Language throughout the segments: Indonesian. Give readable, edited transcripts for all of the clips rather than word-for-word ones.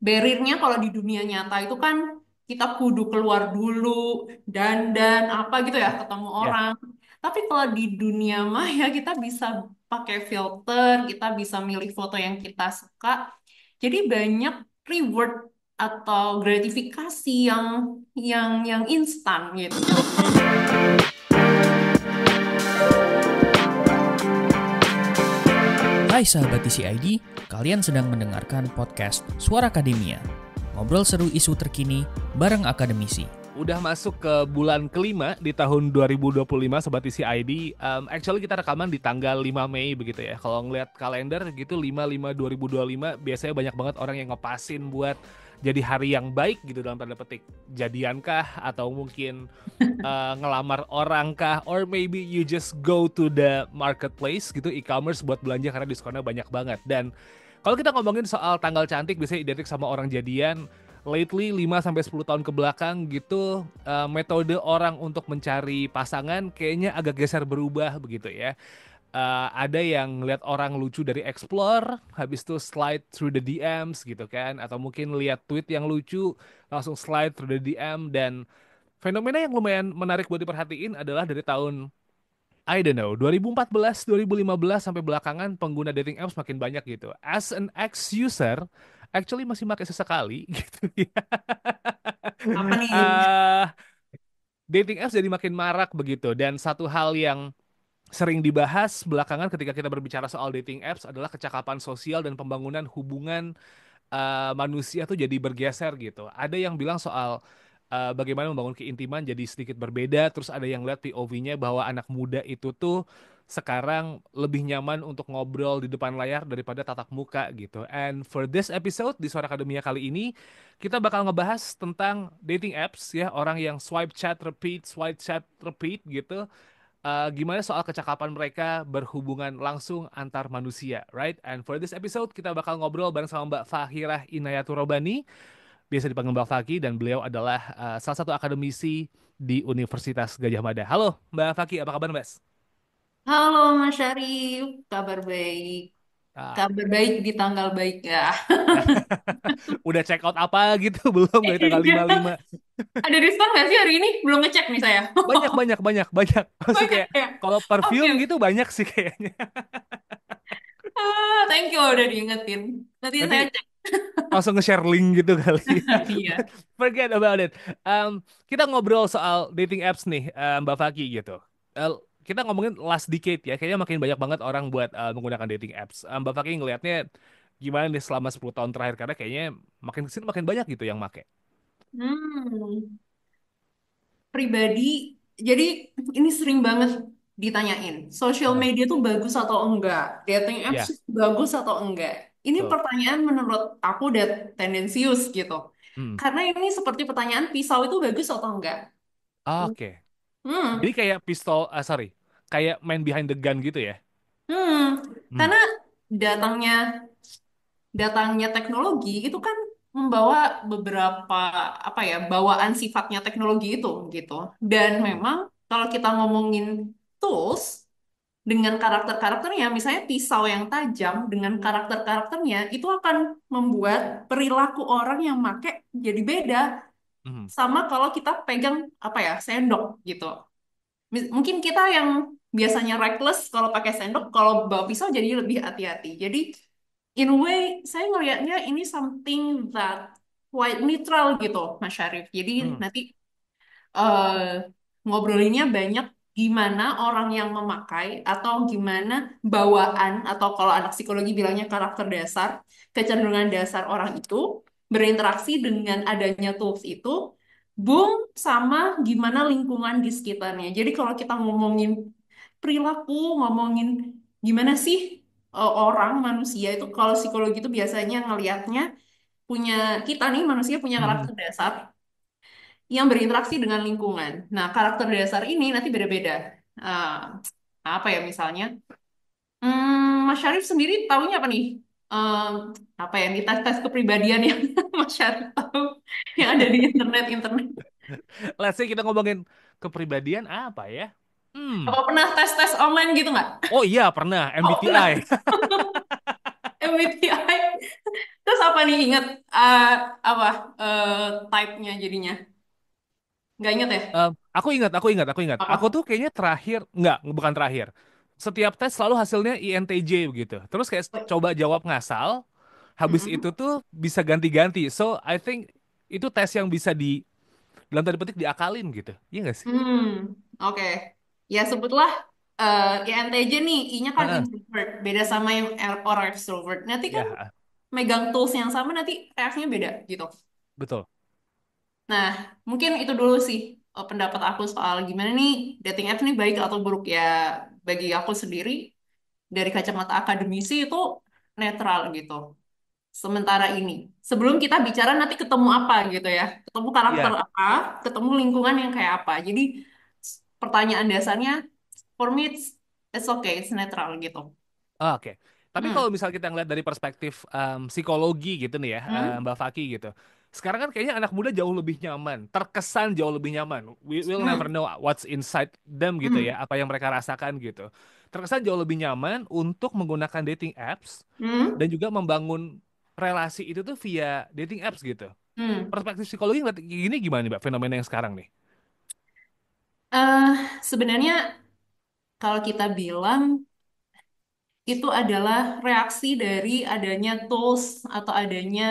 Barrier-nya kalau di dunia nyata itu kan kita kudu keluar dulu, dan apa gitu ya, ketemu Ya. orang. Tapi kalau di dunia maya kita bisa pakai filter, kita bisa milih foto yang kita suka. Jadi banyak reward atau gratifikasi yang instan gitu. Hai sahabat TCID, kalian sedang mendengarkan podcast Suara Akademia. Ngobrol seru isu terkini bareng akademisi. Udah masuk ke bulan kelima di tahun 2025 Sobat TCID. Actually kita rekaman di tanggal 5 Mei begitu ya. Kalau ngeliat kalender gitu 5/5/2025 biasanya banyak banget orang yang ngepasin buat jadi hari yang baik gitu dalam tanda petik. Jadiankah atau mungkin ngelamar orang kah, or maybe you just go to the marketplace gitu, e-commerce buat belanja karena diskonnya banyak banget. Dan kalau kita ngomongin soal tanggal cantik biasanya identik sama orang jadian. Lately 5 sampai 10 tahun ke belakang gitu, metode orang untuk mencari pasangan kayaknya agak geser berubah begitu ya. Ada yang lihat orang lucu dari explore, habis itu slide through the DMs gitu kan, atau mungkin lihat tweet yang lucu langsung slide through the DM. Dan fenomena yang lumayan menarik buat diperhatiin adalah dari tahun I don't know 2014, 2015 sampai belakangan pengguna dating apps makin banyak gitu. As an ex-user, actually masih pakai sesekali gitu ya. Apa nih? Eh, Dating apps jadi makin marak begitu, dan satu hal yang sering dibahas belakangan ketika kita berbicara soal dating apps adalah kecakapan sosial dan pembangunan hubungan manusia tuh jadi bergeser gitu. Ada yang bilang soal bagaimana membangun keintiman jadi sedikit berbeda, terus ada yang lihat POV-nya bahwa anak muda itu tuh sekarang lebih nyaman untuk ngobrol di depan layar daripada tatap muka gitu. And for this episode di Suara Akademia kali ini, kita bakal ngebahas tentang dating apps ya, orang yang swipe chat repeat gitu. Gimana soal kecakapan mereka berhubungan langsung antar manusia, right? And for this episode kita bakal ngobrol bareng sama Mbak Fahirah Inayatur Robani, biasa dipanggil Mbak Faki, dan beliau adalah salah satu akademisi di Universitas Gajah Mada. Halo Mbak Faki, apa kabar Mbak? Halo Mas Syarif, kabar baik. Ah, Kabar baik di tanggal baik ya. udah check out apa gitu belum dari tanggal Iya. 55? Ada diskon nggak sih hari ini? Belum ngecek nih saya. Banyak banyak banyak banyak. Maksud Banyak kayak ya? kalau Oke, perfume oke. gitu banyak sih kayaknya. Thank you udah diingetin. Nanti Nanti saya cek. langsung nge-share link gitu kali. Iya. But forget about it. Kita ngobrol soal dating apps nih, Mbak Faki gitu. Eh, kita ngomongin last decade ya, kayaknya makin banyak banget orang buat menggunakan dating apps. Mbak Faki ngelihatnya gimana nih selama 10 tahun terakhir, karena kayaknya makin kesini makin banyak gitu yang make. Hmm, pribadi, jadi ini sering banget ditanyain. Social Heeh. media tuh bagus atau enggak? Dating apps Ya, bagus atau enggak? Ini betul. pertanyaan menurut aku udah tendensius gitu. Hmm. Karena ini seperti pertanyaan pisau itu bagus atau enggak? Oke. Jadi Hmm, kayak pistol, sorry, kayak main behind the gun gitu ya. hmm. Hmm. Karena datangnya datangnya teknologi itu kan membawa beberapa apa ya bawaan sifatnya teknologi itu gitu. Dan Hmm. memang kalau kita ngomongin tools dengan karakter-karakternya, misalnya pisau yang tajam dengan karakter-karakternya itu akan membuat perilaku orang yang make jadi beda. Hmm. Sama kalau kita pegang apa ya sendok gitu. Mungkin kita yang biasanya reckless kalau pakai sendok, kalau bawa pisau jadi lebih hati-hati. Jadi in a way saya ngelihatnya ini something that quite neutral gitu, Mas Syarif. Jadi Hmm. nanti eh, ngobrolinnya banyak gimana orang yang memakai atau gimana bawaan atau kalau anak psikologi bilangnya karakter dasar, kecenderungan dasar orang itu berinteraksi dengan adanya tools itu, boom sama gimana lingkungan di sekitarnya. Jadi kalau kita ngomongin perilaku, ngomongin gimana sih orang manusia itu kalau psikologi itu biasanya ngelihatnya punya kita nih manusia punya Hmm. karakter dasar yang berinteraksi dengan lingkungan. Nah, karakter dasar ini nanti beda-beda. Eh, apa ya misalnya? Mas Syarif sendiri tahunya apa nih? Eh, apa ya? Nih tes-tes kepribadian yang Mas Syarif tahu yang ada di internet-internet. Let's say kita ngomongin kepribadian apa ya? Hmm. Apa pernah tes-tes online gitu nggak? Oh iya pernah Oh, pernah. MBTI. MBTI. Terus apa nih inget eh, apa type-nya jadinya? Nggak inget ya? Aku ingat. Aku Apa? tuh kayaknya terakhir, enggak, bukan terakhir. Setiap tes selalu hasilnya INTJ begitu. Terus kayak coba jawab ngasal, habis itu Mm-mm. tuh bisa ganti-ganti. So, I think itu tes yang bisa dalam tanda petik diakalin gitu. Iya nggak sih? Oke. Ya sebutlah INTJ nih, I-nya kan Heeh. introvert, beda sama yang orang extrovert. Nanti kan Ya, megang tools yang sama, nanti reaksinya beda gitu. betul. Nah, mungkin itu dulu sih pendapat aku soal gimana nih dating apps nih baik atau buruk ya. Bagi aku sendiri, dari kacamata akademisi itu netral gitu. Sementara ini, sebelum kita bicara nanti ketemu apa gitu ya, ketemu karakter Iya. apa, ketemu lingkungan yang kayak apa. Jadi pertanyaan dasarnya, for me it's okay, it's netral gitu. Ah, oke. Tapi kalau Hmm. misal kita ngeliat dari perspektif psikologi gitu nih ya, Hmm. Mbak Faki gitu. Sekarang kan kayaknya anak muda jauh lebih nyaman, terkesan jauh lebih nyaman. We'll never Hmm. know what's inside them gitu Hmm. ya, apa yang mereka rasakan gitu. Terkesan jauh lebih nyaman untuk menggunakan dating apps Hmm. dan juga membangun relasi itu tuh via dating apps gitu. Hmm. Perspektif psikologi ngeliat kayak gini gimana nih, Mbak, fenomena yang sekarang nih? Eh, sebenarnya kalau kita bilang itu adalah reaksi dari adanya tools atau adanya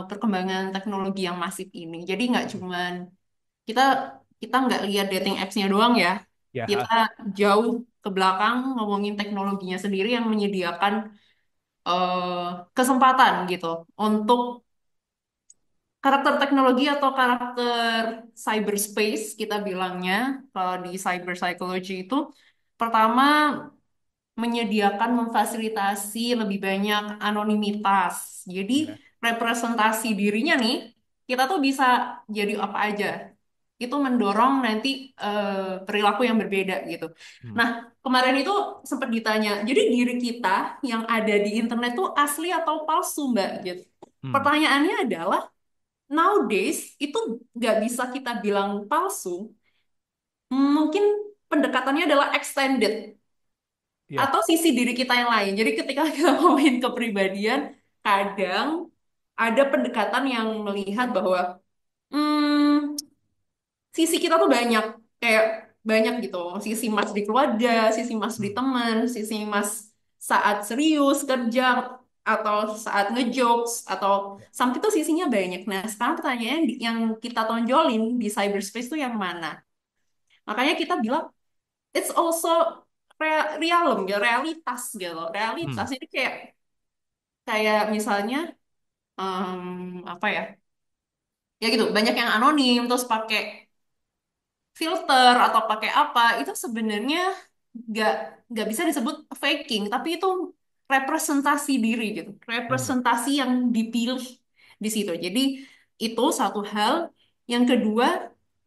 perkembangan teknologi yang masif ini. Jadi nggak Hmm. cuman kita kita nggak lihat dating apps-nya doang ya. Ya, Kita jauh ke belakang ngomongin teknologinya sendiri yang menyediakan kesempatan gitu untuk karakter teknologi atau karakter cyberspace kita bilangnya kalau di cyber psychology itu pertama menyediakan memfasilitasi lebih banyak anonimitas. Jadi ya. representasi dirinya nih kita tuh bisa jadi apa aja. Itu mendorong nanti perilaku yang berbeda gitu. Hmm. Nah, kemarin itu sempat ditanya, jadi diri kita yang ada di internet tuh asli atau palsu, Mbak? Gitu. Hmm. Pertanyaannya adalah, nowadays itu nggak bisa kita bilang palsu. Mungkin pendekatannya adalah extended Ya. atau sisi diri kita yang lain. Jadi ketika kita ngomongin kepribadian, kadang ada pendekatan yang melihat bahwa hmm, sisi kita tuh banyak, kayak banyak gitu. Sisi Mas di keluarga, sisi Mas di Hmm. teman, sisi Mas saat serius kerja atau saat ngejokes atau Ya. sampai tuh sisinya banyak. Nah, sekarang pertanyaannya yang kita tonjolin di cyberspace tuh yang mana? Makanya kita bilang it's also realem gitu, realitas gitu. Hmm. Realitas ini kayak kayak misalnya apa ya? Ya gitu, banyak yang anonim terus pakai filter atau pakai apa itu sebenarnya nggak nggak bisa disebut faking, tapi itu representasi diri gitu, Hmm. representasi yang dipilih di situ. Jadi itu satu hal. Yang kedua,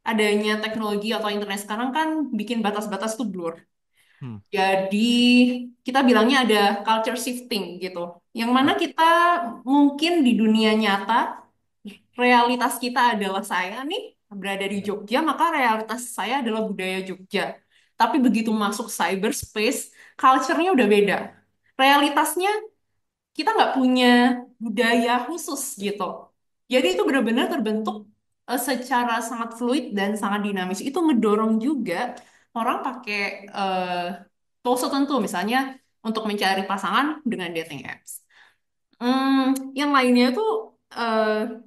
adanya teknologi atau internet sekarang kan bikin batas-batas tuh blur. Hmm. Jadi kita bilangnya ada culture shifting gitu. Yang mana Ya. kita mungkin di dunia nyata realitas kita adalah saya nih berada di Ya. Jogja, maka realitas saya adalah budaya Jogja. Tapi begitu masuk cyberspace, culture-nya udah beda. Realitasnya kita nggak punya budaya khusus gitu. Jadi itu benar-benar terbentuk secara sangat fluid dan sangat dinamis. Itu ngedorong juga orang pakai eh, tools tertentu, misalnya untuk mencari pasangan dengan dating apps. Yang lainnya itu eh,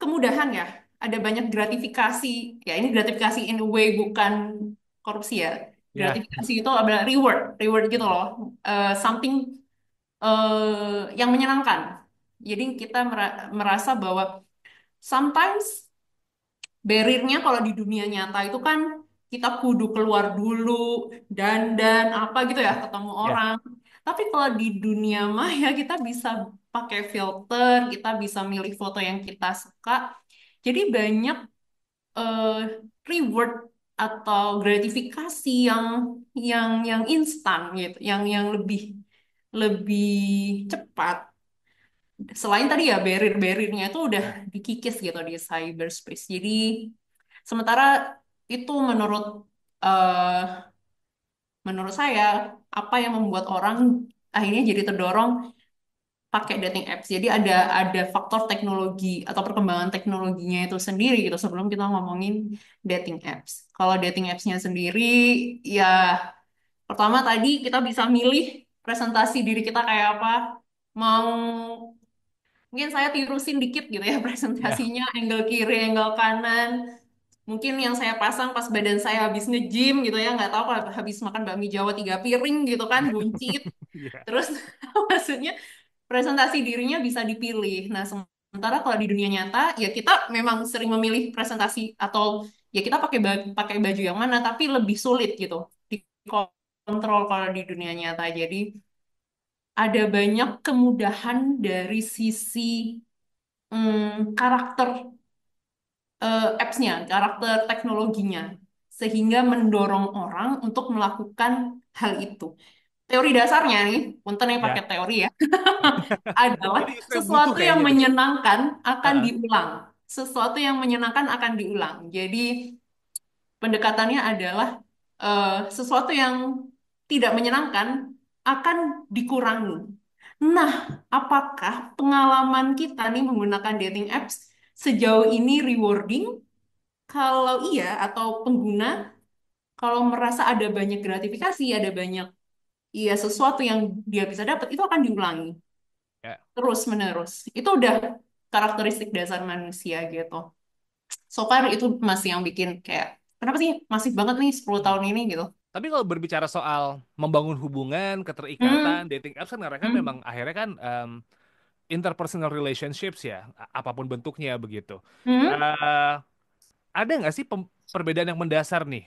kemudahan ya. Ada banyak gratifikasi. Ya ini gratifikasi in a way bukan korupsi ya. Ya. Gratifikasi itu adalah reward, reward gitu loh. Something yang menyenangkan. Jadi kita merasa bahwa sometimes barrier-nya kalau di dunia nyata itu kan kita kudu keluar dulu, dan apa gitu ya, ketemu Ya. orang. Tapi kalau di dunia maya kita bisa pakai filter, kita bisa milih foto yang kita suka. Jadi banyak eh, reward atau gratifikasi yang instan gitu, yang lebih lebih cepat. Selain tadi ya barrier-barriernya itu udah Ya. dikikis gitu di cyberspace. Jadi sementara itu eh, menurut saya apa yang membuat orang akhirnya jadi terdorong. pakai dating apps. Jadi ada faktor teknologi atau perkembangan teknologinya itu sendiri gitu sebelum kita ngomongin dating apps. Kalau dating apps-nya sendiri, ya pertama tadi kita bisa milih presentasi diri kita kayak apa. Mau mungkin saya tirusin dikit gitu ya Ya. presentasinya, angle kiri, angle kanan. Mungkin yang saya pasang pas badan saya habis nge-gym gitu ya, nggak tahu kalau habis makan bakmi Jawa 3 piring gitu kan, buncit. Iya. Terus maksudnya presentasi dirinya bisa dipilih. Nah, sementara kalau di dunia nyata, ya kita memang sering memilih presentasi atau ya kita pakai baju yang mana, tapi lebih sulit gitu dikontrol kalau di dunia nyata. Jadi ada banyak kemudahan dari sisi karakter apps-nya, karakter teknologinya, sehingga mendorong orang untuk melakukan hal itu. Teori dasarnya nih, punten yang pakai Ya. teori ya, adalah Ini justru yang butuh sesuatu yang kayaknya deh. menyenangkan akan Heeh. diulang. Sesuatu yang menyenangkan akan diulang. Jadi pendekatannya adalah sesuatu yang tidak menyenangkan akan dikurangi. Nah, apakah pengalaman kita nih menggunakan dating apps sejauh ini rewarding? Kalau iya, atau pengguna kalau merasa ada banyak gratifikasi, ada banyak iya sesuatu yang dia bisa dapat, itu akan diulangi Ya. terus menerus. Itu udah karakteristik dasar manusia gitu. So far itu masih yang bikin kayak kenapa sih masih banget nih 10 Hmm. tahun ini gitu. Tapi kalau berbicara soal membangun hubungan, keterikatan, Hmm, dating apps kan karena kan memang hmm, akhirnya kan interpersonal relationships ya, apapun bentuknya begitu. hmm, Eh, ada nggak sih perbedaan yang mendasar nih,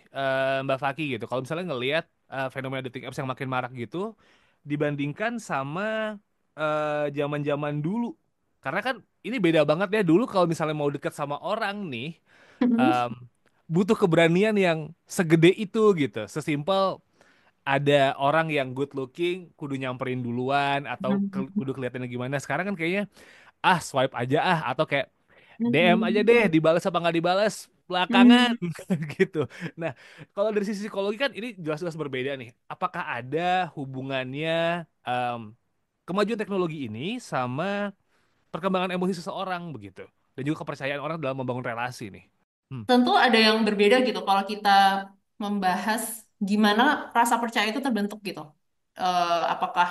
Mbak Faki gitu? Kalau misalnya ngelihat fenomena dating apps yang makin marak gitu, dibandingkan sama zaman-zaman dulu. Karena kan ini beda banget ya dulu kalau misalnya mau deket sama orang nih, hmm, em, butuh keberanian yang segede itu gitu. Sesimpel ada orang yang good looking, kudu nyamperin duluan atau hmm, kudu kelihatannya gimana. Sekarang kan kayaknya swipe aja atau kayak DM aja hmm, deh, dibalas apa nggak dibalas belakangan hmm. gitu. Nah, kalau dari sisi psikologi kan ini jelas-jelas berbeda nih. Apakah ada hubungannya em, kemajuan teknologi ini sama perkembangan emosi seseorang begitu, dan juga kepercayaan orang dalam membangun relasi nih? Hmm. Tentu ada yang berbeda gitu kalau kita membahas gimana rasa percaya itu terbentuk gitu. Apakah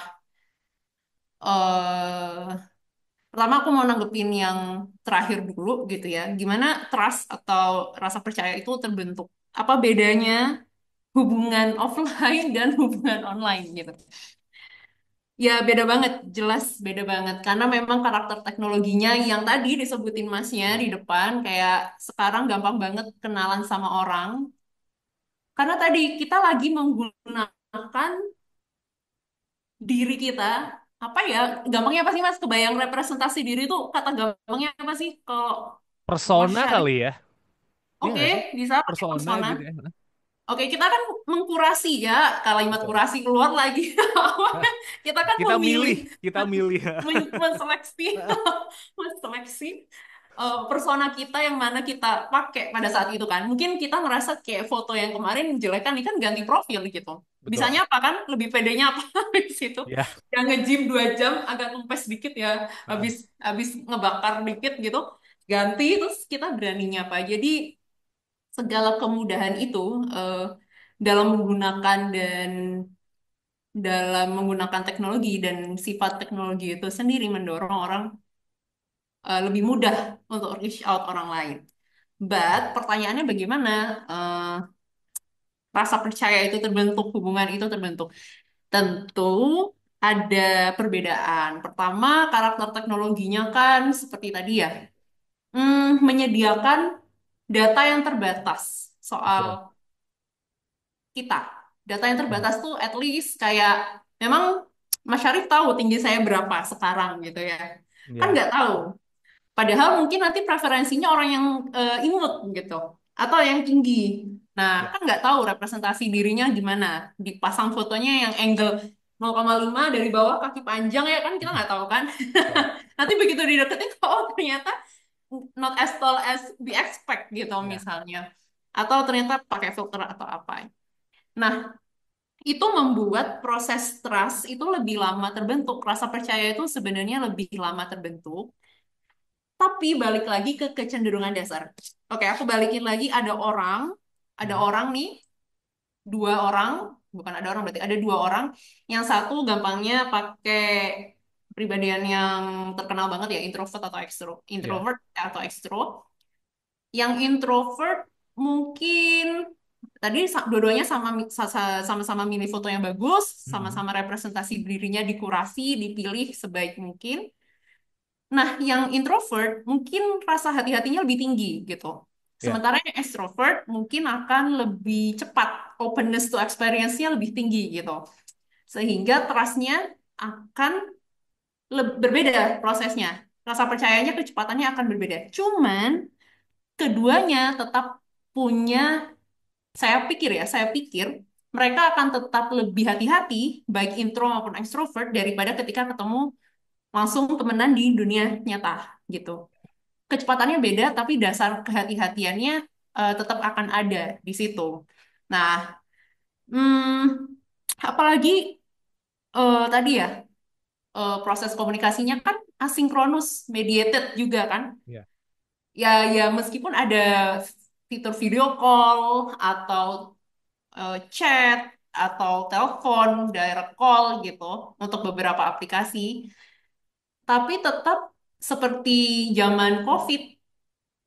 pertama aku mau nanggepin yang terakhir dulu gitu ya. Gimana trust atau rasa percaya itu terbentuk? Apa bedanya hubungan offline dan hubungan online gitu? Ya beda banget, jelas beda banget. Karena memang karakter teknologinya yang tadi disebutin masnya Ya. di depan, kayak sekarang gampang banget kenalan sama orang. Karena tadi kita lagi menggunakan diri kita, apa ya, gampangnya apa sih Mas? Kebayang representasi diri itu kata gampangnya apa sih? Kalau Mas Persona Syarif, kali ya, iya oke, nggak sih? bisa pakai Persona persona. gitu ya. Oke, kita kan mengkurasi ya, kalimat Betul. kurasi keluar lagi. Hah, Kita kan kita memilih, milih, kita milih. menseleksi, menseleksi persona kita yang mana kita pakai pada saat itu kan. Mungkin kita ngerasa kayak foto yang kemarin jelek kan, ini kan ganti profil gitu. Betul. Bisanya apa kan? Lebih pedenya apa di situ? Ya. Yang nge-gym 2 jam agak kempes dikit ya, Heeh. habis ngebakar dikit gitu. Ganti terus kita beraninya apa. Jadi segala kemudahan itu eh, dalam menggunakan dan dalam menggunakan teknologi dan sifat teknologi itu sendiri mendorong orang lebih mudah untuk reach out orang lain. But pertanyaannya bagaimana rasa percaya itu terbentuk, hubungan itu terbentuk? Tentu ada perbedaan. Pertama, karakter teknologinya kan seperti tadi ya, menyediakan data yang terbatas soal Betul. kita. Data yang Hmm. terbatas tuh at least kayak memang Mas Syarif tahu tinggi saya berapa sekarang gitu ya. Kan Ya. nggak tahu. Padahal mungkin nanti preferensinya orang yang imut gitu atau yang tinggi. Nah, Ya. kan nggak tahu representasi dirinya gimana. Dipasang fotonya yang angle 0,5 dari bawah kaki panjang ya kan kita nggak tahu kan. Betul. Nanti begitu dideketin oh ternyata not as tall as we expect gitu Ya. misalnya. Atau ternyata pakai filter atau apa. Nah, itu membuat proses trust itu lebih lama terbentuk. Rasa percaya itu sebenarnya lebih lama terbentuk. Tapi balik lagi ke kecenderungan dasar. Oke, aku balikin lagi. Ada Mhm. orang nih, dua orang, bukan ada orang berarti ada dua orang. Yang satu gampangnya pakai kepribadian yang terkenal banget ya, introvert atau Ya. introvert atau ekstro. Yang introvert mungkin tadi dua-duanya sama-sama milih foto yang bagus, Mhm. sama-sama representasi dirinya dikurasi, dipilih sebaik mungkin. Nah, yang introvert mungkin rasa hati-hatinya lebih tinggi gitu. Ya. Sementara yang extrovert mungkin akan lebih cepat, openness to experience-nya lebih tinggi gitu. Sehingga trust-nya akan berbeda prosesnya. Rasa percayanya, kecepatannya akan berbeda. Cuman keduanya tetap punya, saya pikir mereka akan tetap lebih hati-hati, baik intro maupun extrovert, daripada ketika ketemu langsung temenan di dunia nyata gitu. Kecepatannya beda, tapi dasar kehati-hatiannya tetap akan ada di situ. Nah, apalagi tadi ya, proses komunikasinya kan asinkronus, mediated juga kan. Ya. Ya, meskipun ada fitur video call atau chat atau telepon, direct call gitu untuk beberapa aplikasi, tapi tetap seperti zaman COVID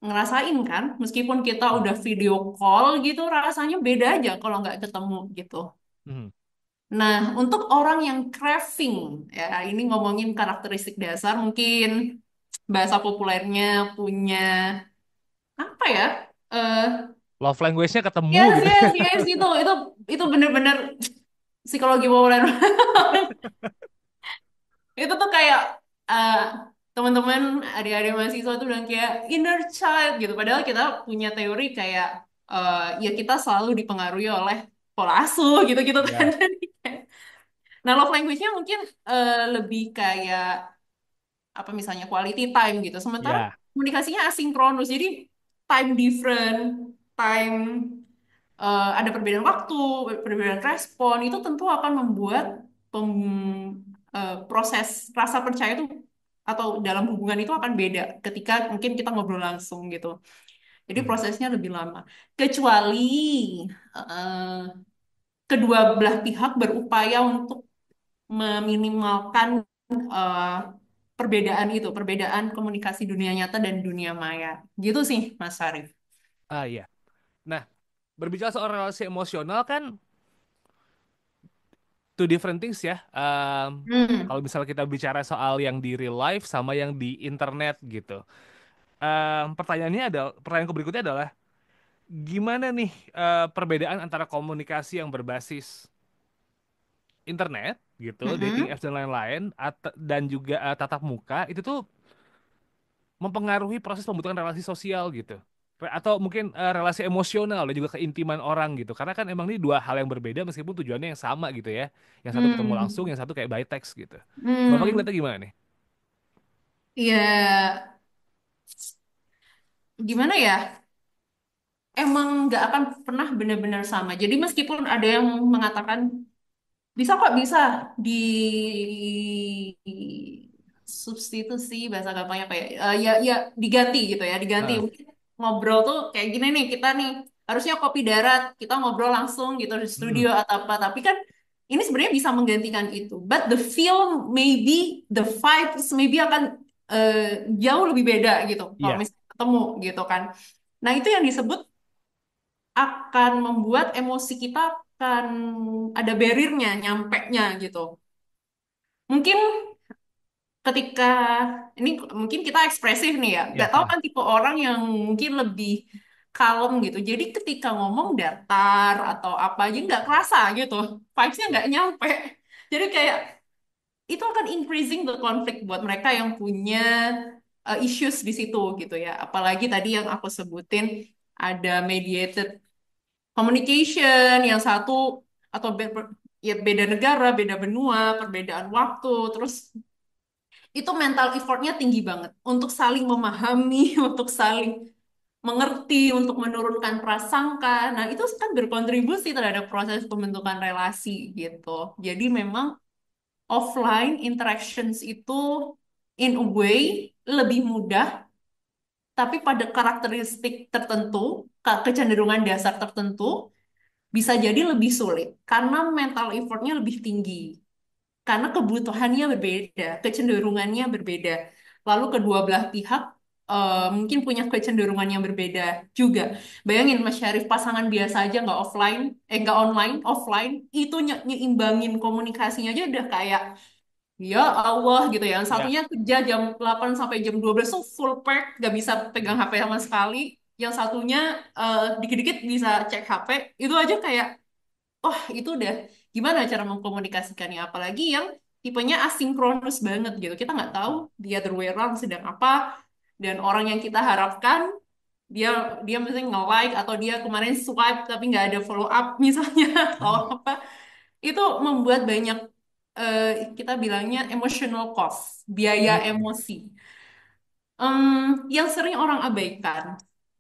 ngerasain kan, meskipun kita Ya. udah video call gitu, rasanya beda aja kalau nggak ketemu gitu. Mhm. Nah, untuk orang yang craving, ya ini ngomongin karakteristik dasar, mungkin bahasa populernya punya apa ya? eh Love language-nya ketemu yes, gitu. yes, yes, itu bener-bener psikologi populer. Itu tuh kayak eh, teman-teman adik-adik mahasiswa tuh bilang kayak inner child gitu. Padahal kita punya teori kayak ya kita selalu dipengaruhi oleh pola asuh gitu-gitu kan. Ya. Nah, love language-nya mungkin lebih kayak apa misalnya quality time gitu. Sementara Ya. komunikasinya asinkronus. Jadi time different, time ada perbedaan waktu, perbedaan respon itu tentu akan membuat proses rasa percaya itu atau dalam hubungan itu akan beda ketika mungkin kita ngobrol langsung gitu. Jadi Mhm. prosesnya lebih lama. Kecuali eh, kedua belah pihak berupaya untuk meminimalkan eh, perbedaan itu, perbedaan komunikasi dunia nyata dan dunia maya. Gitu sih, Mas Sarif. Ah, iya. Nah, berbicara soal relasi emosional kan two different things ya. Hmm. Kalau misalnya kita bicara soal yang di real life sama yang di internet gitu. Pertanyaanku berikutnya adalah gimana nih perbedaan antara komunikasi yang berbasis internet gitu, dating Mm-mm. apps dan lain-lain, dan juga tatap muka itu tuh mempengaruhi proses pembentukan relasi sosial gitu. Atau mungkin relasi emosional dan juga keintiman orang gitu. Karena kan emang ini dua hal yang berbeda meskipun tujuannya yang sama gitu ya. Yang satu ketemu langsung, Hmm. yang satu kayak by text gitu. Bapak Hmm. ngeliatnya gimana nih? Ya, gimana ya? Emang nggak akan pernah benar-benar sama. Jadi meskipun ada yang mengatakan bisa kok bisa di substitusi bahasa gampangnya apa ya? Ya diganti gitu ya, diganti. Heeh. Mungkin ngobrol tuh kayak gini nih, kita nih harusnya kopi darat, kita ngobrol langsung gitu di studio Mm-mm. atau apa. Tapi kan ini sebenarnya bisa menggantikan itu. But the feel maybe the vibes maybe akan eh, jauh lebih beda gitu kalau Iya. misalnya ketemu gitu kan. Nah, itu yang disebut akan membuat emosi kita akan ada barriernya, nyampe-nya gitu. Mungkin ketika ini mungkin kita ekspresif nih ya, Iya. nggak tahu kan tipe orang yang mungkin lebih kalem gitu. Jadi ketika ngomong datar atau apa aja nggak kerasa gitu, vibes-nya nggak nyampe. Jadi kayak itu akan increasing the conflict buat mereka yang punya issues di situ gitu ya. Apalagi tadi yang aku sebutin ada mediated communication yang satu atau ya beda negara, beda benua, perbedaan waktu, terus itu mental effortnya tinggi banget untuk saling memahami, untuk saling mengerti, untuk menurunkan prasangka. Nah, itu kan berkontribusi terhadap proses pembentukan relasi gitu. Jadi memang offline interactions itu in a way lebih mudah, tapi pada karakteristik tertentu, kecenderungan dasar tertentu, bisa jadi lebih sulit karena mental effortnya lebih tinggi. Karena kebutuhannya berbeda, kecenderungannya berbeda. Lalu kedua belah pihak mungkin punya kecenderungan yang berbeda juga. Bayangin Mas Syarif pasangan biasa aja nggak offline, nggak online, offline itu nyeimbangin komunikasinya aja udah kayak ya Allah gitu ya. Yang Ya. satunya kerja jam 8 sampai jam 12 tuh full pack, nggak bisa pegang Hmm. HP sama sekali. Yang satunya dikit-dikit bisa cek HP. Itu aja kayak oh, itu udah gimana cara mengkomunikasikannya. Apalagi yang tipenya asinkronus banget gitu. Kita nggak tahu the other way around sedang apa. Dan orang yang kita harapkan, dia dia mesti nge-like atau dia kemarin swipe tapi nggak ada follow up misalnya. Atau apa. Itu membuat banyak, eh, kita bilangnya emotional cost, biaya Hmm. emosi. Yang sering orang abaikan.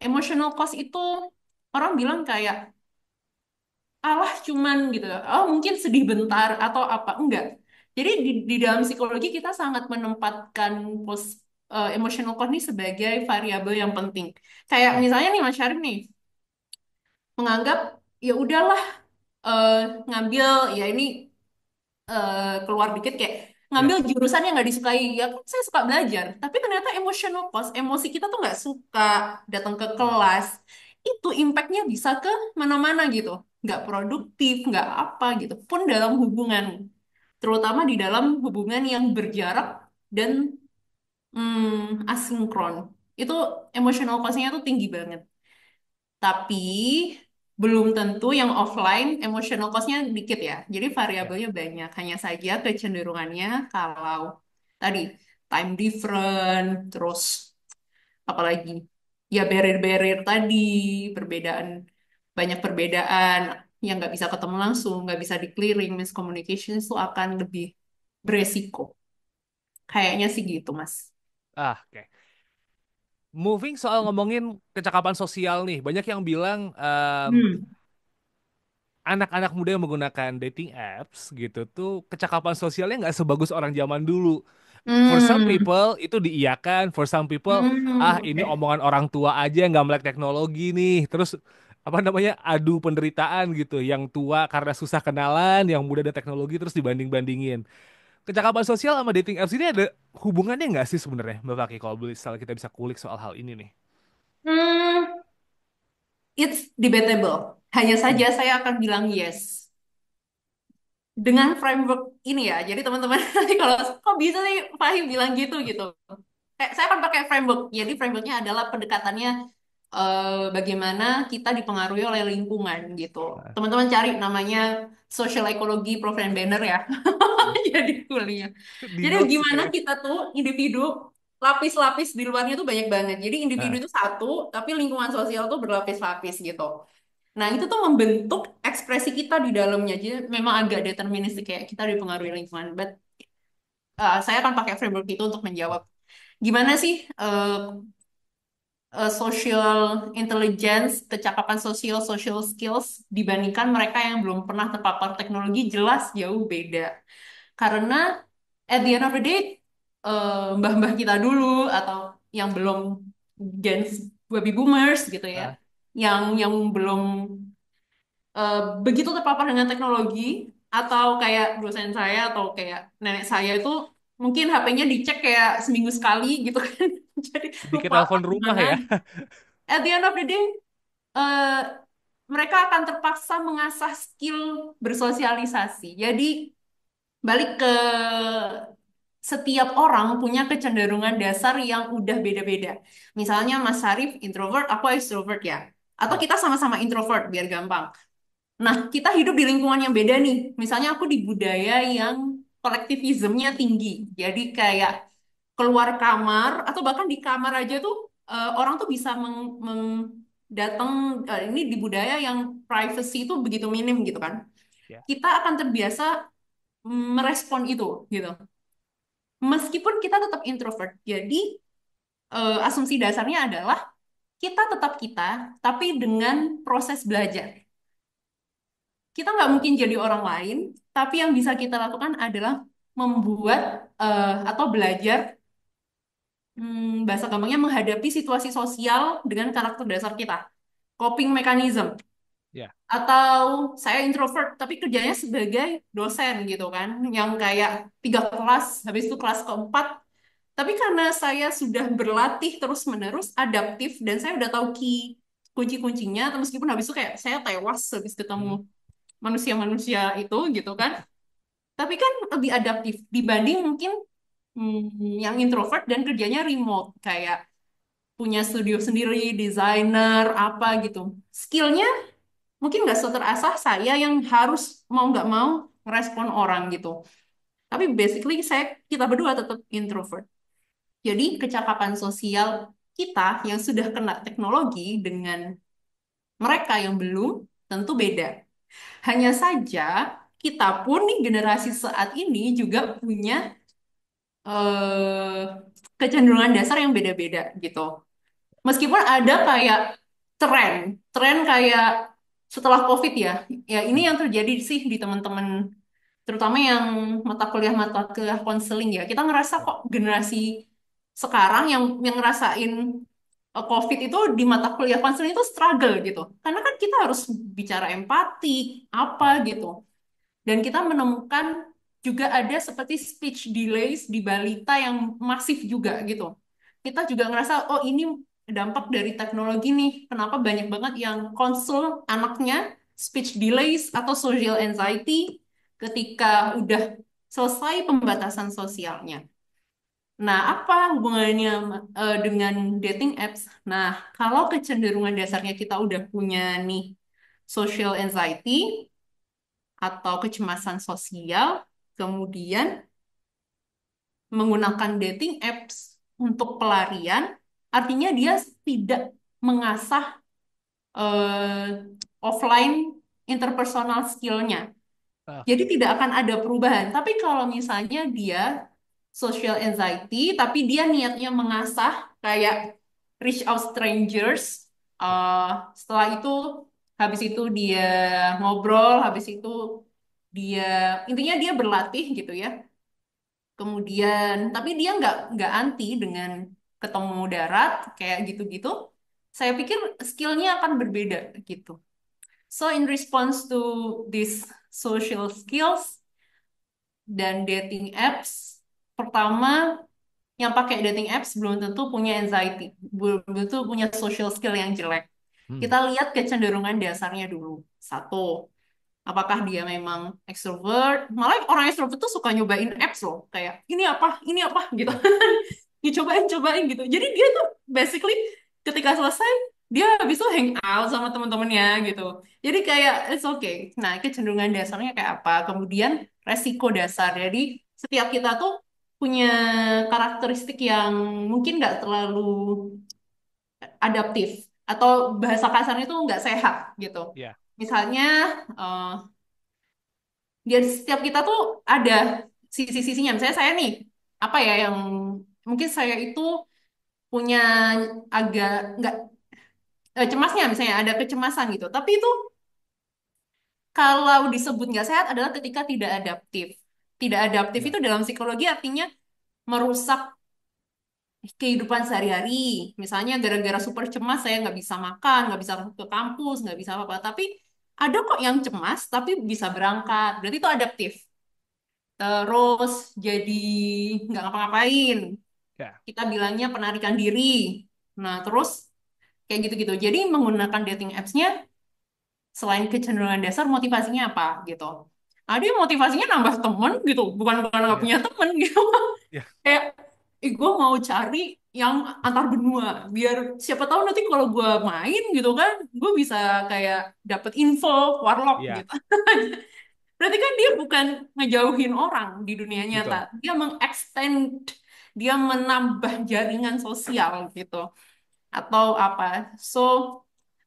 Emotional cost itu orang bilang kayak alah cuman gitu. Oh, mungkin sedih bentar atau apa. Enggak. Jadi di dalam psikologi kita sangat menempatkan emotional cost ini sebagai variabel yang penting. Kayak Hmm. misalnya nih Mas Syarif nih menganggap ya udahlah, eh, ngambil ya ini, keluar dikit kayak Ya. ngambil jurusan yang nggak disukai. Ya kan saya suka belajar, tapi ternyata emotional cost, emosi kita tuh nggak suka datang ke Hmm. kelas. Itu impactnya bisa ke mana-mana gitu, nggak produktif, nggak apa gitu. Pun dalam hubungan, terutama di dalam hubungan yang berjarak dan asinkron, itu emotional cost-nya tuh tinggi banget. Tapi belum tentu yang offline emotional cost-nya dikit ya. Jadi Ya. variabelnya banyak. Hanya saja kecenderungannya kalau tadi time different, terus apalagi ya barrier-barrier tadi, perbedaan, banyak perbedaan yang nggak bisa ketemu langsung, nggak bisa di-clearing, miscommunication itu akan lebih beresiko. Kayaknya sih gitu, Mas. Ah, oke. Moving soal ngomongin kecakapan sosial nih, banyak yang bilang Hmm. anak-anak muda yang menggunakan dating apps gitu tuh kecakapan sosialnya nggak sebagus orang zaman dulu. For some Hmm. people itu diiyakan, for some people Hmm. ini Oke. omongan orang tua aja nggak melek teknologi nih. Terus apa namanya adu penderitaan gitu, yang tua karena susah kenalan, yang muda ada teknologi terus dibanding-bandingin. Kecakapan sosial sama dating apps ini ada hubungannya nggak sih sebenarnya, Mbak Faki? Kalau misalnya kita bisa kulik soal hal ini nih. Hmm. It's debatable. Hanya Hmm. saja saya akan bilang yes. Dengan framework ini ya. Jadi teman-teman nanti kalau kok bisa sih Fahim bilang gitu gitu. Kayak saya akan pakai framework. Jadi frameworknya adalah pendekatannya, bagaimana kita dipengaruhi oleh lingkungan gitu. Nah, Teman-teman cari namanya social ecology Prof. Banner ya. Jadi kuliah. di Jadi notes gimana kayak. kita tuh individu, lapis-lapis di luarnya tuh banyak banget. Jadi individu Nah, itu satu, tapi lingkungan sosial tuh berlapis-lapis gitu. Nah, itu tuh membentuk ekspresi kita di dalamnya. Jadi memang agak deterministik kayak kita dipengaruhi lingkungan. But saya akan pakai framework itu untuk menjawab gimana sih, social intelligence, kecakapan sosial, social skills dibandingkan mereka yang belum pernah terpapar teknologi jelas jauh beda. Karena at the end of the day, mbah-mbah kita dulu atau yang belum Gen baby boomers gitu ya, ah, yang belum begitu terpapar dengan teknologi, atau kayak dosen saya atau kayak nenek saya itu mungkin HP-nya dicek kayak seminggu sekali gitu kan. Jadi dikit lupa telepon rumah mana. ya. At the end of the day, eh, mereka akan terpaksa mengasah skill bersosialisasi. Jadi balik ke setiap orang punya kecenderungan dasar yang udah beda-beda. Misalnya Mas Sarif introvert, aku extrovert ya. Atau Hmm. kita sama-sama introvert biar gampang. Nah, kita hidup di lingkungan yang beda nih. Misalnya aku di budaya yang kolektivismenya tinggi. Jadi kayak keluar kamar atau bahkan di kamar aja tuh, orang tuh bisa datang, ini di budaya yang privacy itu begitu minim gitu kan. Ya. Kita akan terbiasa merespon itu gitu. Meskipun kita tetap introvert. Jadi asumsi dasarnya adalah kita tetap kita, tapi dengan proses belajar. Kita nggak mungkin jadi orang lain, tapi yang bisa kita lakukan adalah membuat atau belajar, bahasa gampangnya menghadapi situasi sosial dengan karakter dasar kita. Coping mechanism. Ya. Atau saya introvert, tapi kerjanya sebagai dosen gitu kan, yang kayak 3 kelas, habis itu kelas keempat. Tapi karena saya sudah berlatih terus-menerus, adaptif, dan saya udah tahu kunci-kuncinya, meskipun habis itu kayak saya tewas habis ketemu Hmm. manusia-manusia itu gitu kan. Tapi kan lebih adaptif dibanding mungkin yang introvert dan kerjanya remote, kayak punya studio sendiri, desainer, apa gitu. Skillnya mungkin nggak seterasah saya yang harus mau nggak mau respon orang gitu. Tapi basically kita berdua tetap introvert. Jadi kecakapan sosial kita yang sudah kena teknologi dengan mereka yang belum tentu beda. Hanya saja kita pun nih generasi saat ini juga punya eh, kecenderungan dasar yang beda-beda gitu. Meskipun ada kayak tren, tren kayak setelah COVID ya, ya ini Hmm. yang terjadi sih di teman-teman, terutama yang mata kuliah konseling ya. Kita ngerasa Ya. kok generasi sekarang yang ngerasain COVID itu di mata kuliah konseling itu struggle gitu. Karena kan kita harus bicara empati, apa Ya. gitu. Dan kita menemukan juga ada seperti speech delays di balita yang masif juga gitu. Kita juga ngerasa, oh ini dampak dari teknologi nih. Kenapa banyak banget yang konsul anaknya speech delays atau social anxiety ketika udah selesai pembatasan sosialnya. Nah, apa hubungannya dengan dating apps? Nah, kalau kecenderungan dasarnya kita udah punya nih social anxiety, atau kecemasan sosial, kemudian menggunakan dating apps untuk pelarian, artinya dia tidak mengasah eh, offline interpersonal skill-nya. Ah, Jadi tidak akan ada perubahan. Tapi kalau misalnya dia social anxiety, tapi dia niatnya mengasah kayak reach out strangers, ya. eh, setelah itu habis itu dia ngobrol, habis itu dia intinya dia berlatih gitu ya. Kemudian tapi dia nggak anti dengan ketemu darat kayak gitu-gitu. Saya pikir skillnya akan berbeda gitu. So in response to these social skills dan dating apps, pertama yang pakai dating apps belum tentu punya anxiety, belum tentu punya social skill yang jelek. Hmm. Kita lihat kecenderungan dasarnya dulu. Satu, apakah dia memang extrovert? Malah orang extrovert tuh suka nyobain apps loh, kayak ini apa gitu. Ya. Dicobain-cobain gitu. Jadi dia tuh basically ketika selesai dia habis itu hang out sama teman-temannya gitu. Jadi kayak it's okay. Nah, kecenderungan dasarnya kayak apa? Kemudian resiko dasar. Jadi setiap kita tuh punya karakteristik yang mungkin nggak terlalu adaptif atau bahasa kasarnya itu nggak sehat gitu. Ya. Misalnya eh, setiap kita tuh ada sisi-sisinya. Misalnya saya nih, apa ya yang mungkin saya itu punya agak nggak cemasnya, misalnya ada kecemasan gitu. Tapi itu kalau disebut nggak sehat adalah ketika tidak adaptif. Tidak adaptif Ya. itu dalam psikologi artinya merusak kehidupan sehari-hari. Misalnya gara-gara super cemas saya nggak bisa makan, nggak bisa ke kampus, nggak bisa apa-apa. Tapi ada kok yang cemas tapi bisa berangkat. Berarti itu adaptif. Terus jadi nggak ngapa-ngapain. Ya. Kita bilangnya penarikan diri. Nah, terus kayak gitu-gitu. Jadi menggunakan dating apps-nya selain kecenderungan dasar motivasinya apa gitu. Ada yang motivasinya nambah temen gitu, bukan nggak Ya. punya temen gitu. Ya. Kayak, gue mau cari yang antar benua, biar siapa tahu nanti kalau gue main gitu kan, gue bisa kayak dapet info warlock Ya. gitu. Berarti kan dia bukan ngejauhin orang di dunia nyata, Betul. dia mengextend, dia menambah jaringan sosial gitu atau apa. So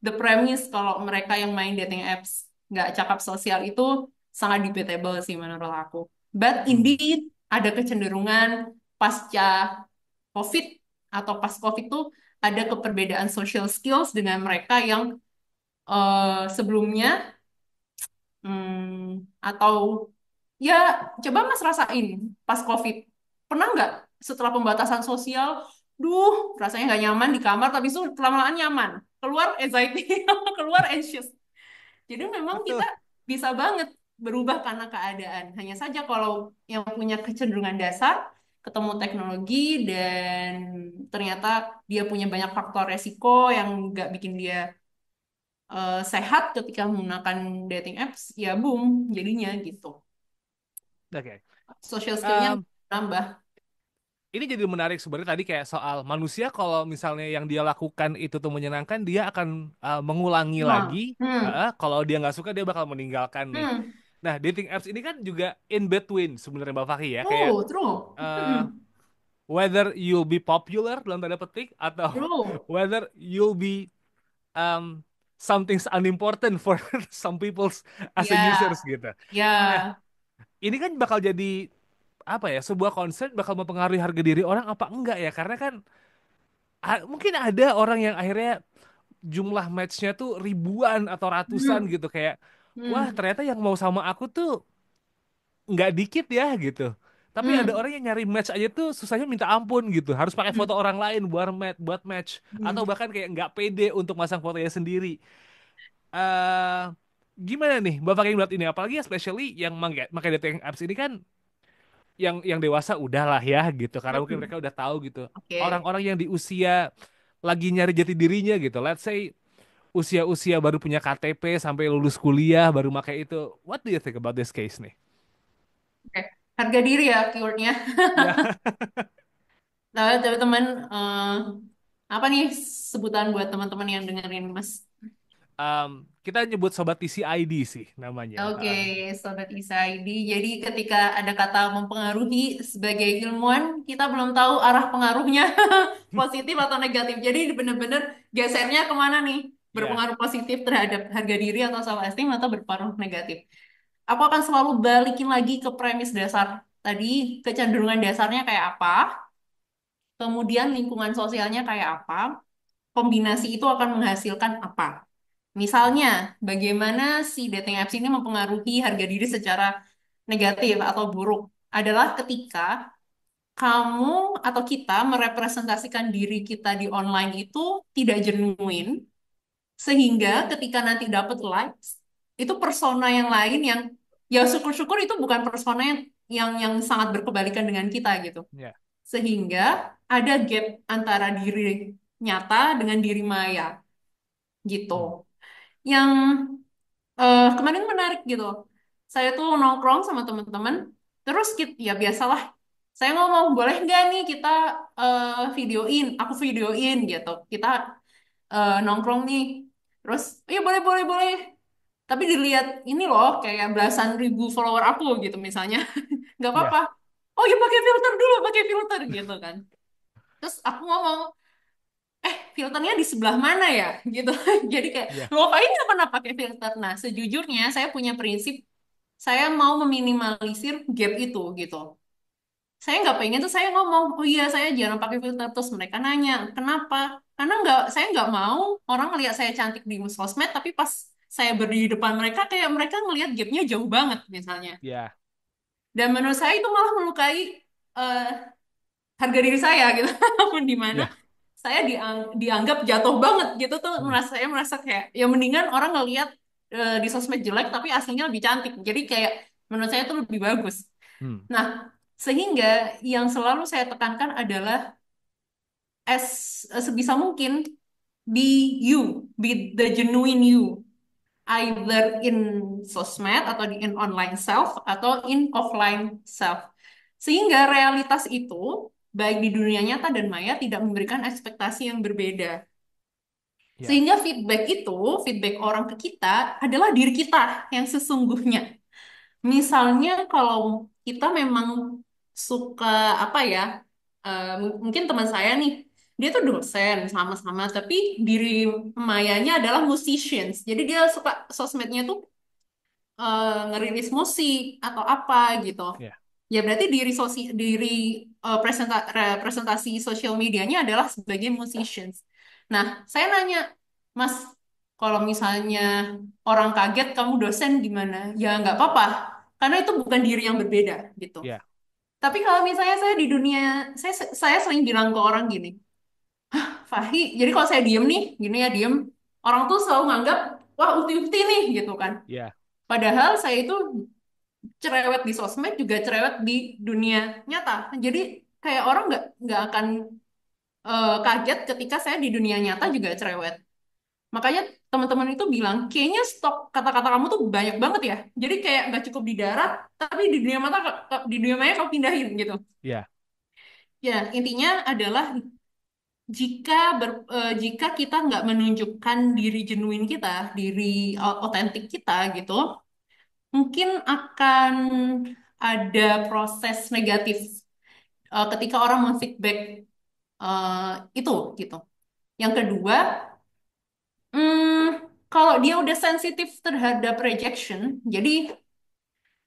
the premise kalau mereka yang main dating apps nggak cakap sosial itu sangat debatable sih menurut aku. But Hmm. indeed ada kecenderungan pasca COVID atau pas COVID tuh ada keperbedaan social skills dengan mereka yang sebelumnya atau ya coba Mas rasain pas COVID. Pernah nggak setelah pembatasan sosial, duh rasanya nggak nyaman di kamar, tapi itu lama-lamaan nyaman. Keluar anxiety, keluar anxious. Jadi memang kita Betul. bisa banget berubah karena keadaan. Hanya saja kalau yang punya kecenderungan dasar, ketemu teknologi dan ternyata dia punya banyak faktor resiko yang nggak bikin dia sehat ketika menggunakan dating apps, ya boom jadinya gitu. Oke. Social skillnya Em, nambah. ini jadi menarik sebenarnya tadi kayak soal manusia kalau misalnya yang dia lakukan itu tuh menyenangkan, dia akan mengulangi lagi. Nah, Kalau dia nggak suka, dia bakal meninggalkan nih. hmm, Nah, dating apps ini kan juga in between sebenarnya Mbak Fakih ya, kayak true, true, eh, whether you'll be popular dalam tanda petik atau true, whether you'll be um, something unimportant for some people's as a ya, users gitu. Nah, ya, ini kan bakal jadi apa ya, sebuah konsep bakal mempengaruhi harga diri orang apa enggak ya? Karena kan mungkin ada orang yang akhirnya jumlah matchnya tuh ribuan atau ratusan hmm, gitu, kayak wah hmm, ternyata yang mau sama aku tuh nggak dikit ya gitu. Tapi ada hmm, orang yang nyari match aja tuh susahnya minta ampun gitu. Harus pakai foto hmm, orang lain buat match, atau hmm. bahkan kayak nggak pede untuk masang fotonya sendiri. eh Gimana nih Bapak yang melihat ini? Apalagi especially yang pakai dating apps ini kan yang dewasa udahlah ya gitu, karena mungkin Hmm. mereka udah tahu gitu. Oke. Orang-orang yang di usia lagi nyari jati dirinya gitu, let's say usia-usia baru punya KTP sampai lulus kuliah baru pakai itu. What do you think about this case nih? Oke. Harga diri ya keywordnya. Ya, Nah, teman-teman, apa nih sebutan buat teman-teman yang dengerin Mas? kita nyebut sobat TCID sih namanya. Oke, Sobat ISAID. Jadi ketika ada kata mempengaruhi sebagai ilmuwan, kita belum tahu arah pengaruhnya positif atau negatif. Jadi benar-benar gesernya kemana nih? Ya, Berpengaruh positif terhadap harga diri atau self esteem atau berpengaruh negatif. Aku akan selalu balikin lagi ke premis dasar tadi, kecenderungan dasarnya kayak apa, kemudian lingkungan sosialnya kayak apa, kombinasi itu akan menghasilkan apa. ya, Misalnya, bagaimana si dating apps ini mempengaruhi harga diri secara negatif atau buruk adalah ketika kamu atau kita merepresentasikan diri kita di online itu tidak genuine, sehingga ketika nanti dapat likes, itu persona yang lain yang ya syukur-syukur itu bukan persona yang sangat berkebalikan dengan kita gitu. ya. Sehingga ada gap antara diri nyata dengan diri maya gitu. Hmm. Yang kemarin menarik gitu. Saya tuh nongkrong sama teman-teman, terus ya biasalah. Saya ngomong, boleh nggak nih kita videoin, aku videoin gitu. Kita nongkrong nih. Terus, iya boleh, boleh, boleh. Tapi dilihat ini loh, kayak belasan ribu follower aku gitu misalnya. Nggak apa-apa. Ya, Oh ya pakai filter dulu, pakai filter gitu kan. Terus aku ngomong, filternya di sebelah mana ya gitu. Jadi kayak ya, ngapain nggak pernah pakai filter. Nah sejujurnya saya punya prinsip saya mau meminimalisir gap itu gitu. Saya nggak pengen tuh saya ngomong oh iya saya jarang pakai filter terus mereka nanya kenapa, karena saya nggak mau orang ngelihat saya cantik di sosmed tapi pas saya berdiri di depan mereka kayak mereka ngelihat gapnya jauh banget misalnya, ya, dan menurut saya itu malah melukai eh, harga diri saya gitu. Di mana ya. saya dianggap jatuh banget gitu tuh, Hmm. saya merasa kayak ya mendingan orang ngelihat di sosmed jelek tapi aslinya lebih cantik, jadi kayak menurut saya itu lebih bagus. Hmm. Nah sehingga yang selalu saya tekankan adalah sebisa mungkin be you, be the genuine you, either in sosmed atau di in online self atau in offline self. Sehingga realitas itu baik di dunia nyata dan maya tidak memberikan ekspektasi yang berbeda. Ya, Sehingga feedback itu, feedback orang ke kita adalah diri kita yang sesungguhnya. Misalnya kalau kita memang suka apa ya, mungkin teman saya nih, dia tuh dosen sama-sama, tapi diri mayanya adalah musicians. Jadi dia suka sosmednya tuh ngerilis musik atau apa gitu. ya. Ya berarti diri representasi sosial medianya adalah sebagai musicians. Nah, saya nanya, Mas, kalau misalnya orang kaget kamu dosen gimana? Ya nggak apa-apa, karena itu bukan diri yang berbeda gitu. Ya, Tapi kalau misalnya saya di dunia, saya sering bilang ke orang gini, Fahri, jadi kalau saya diem nih, gini ya diem, orang tuh selalu nganggap, wah ukti-ukti nih gitu kan. ya, Padahal saya itu cerewet di sosmed juga cerewet di dunia nyata. Jadi kayak orang nggak akan kaget ketika saya di dunia nyata juga cerewet. Makanya teman-teman itu bilang, kayaknya stok kata-kata kamu tuh banyak banget ya. Jadi kayak nggak cukup di darat, tapi di dunia mata, di dunia maya kau pindahin gitu. ya, Ya, intinya adalah jika kita nggak menunjukkan diri genuine kita, diri otentik kita gitu, mungkin akan ada proses negatif ketika orang memfeedback eh, itu gitu. Yang kedua, kalau dia udah sensitif terhadap rejection, jadi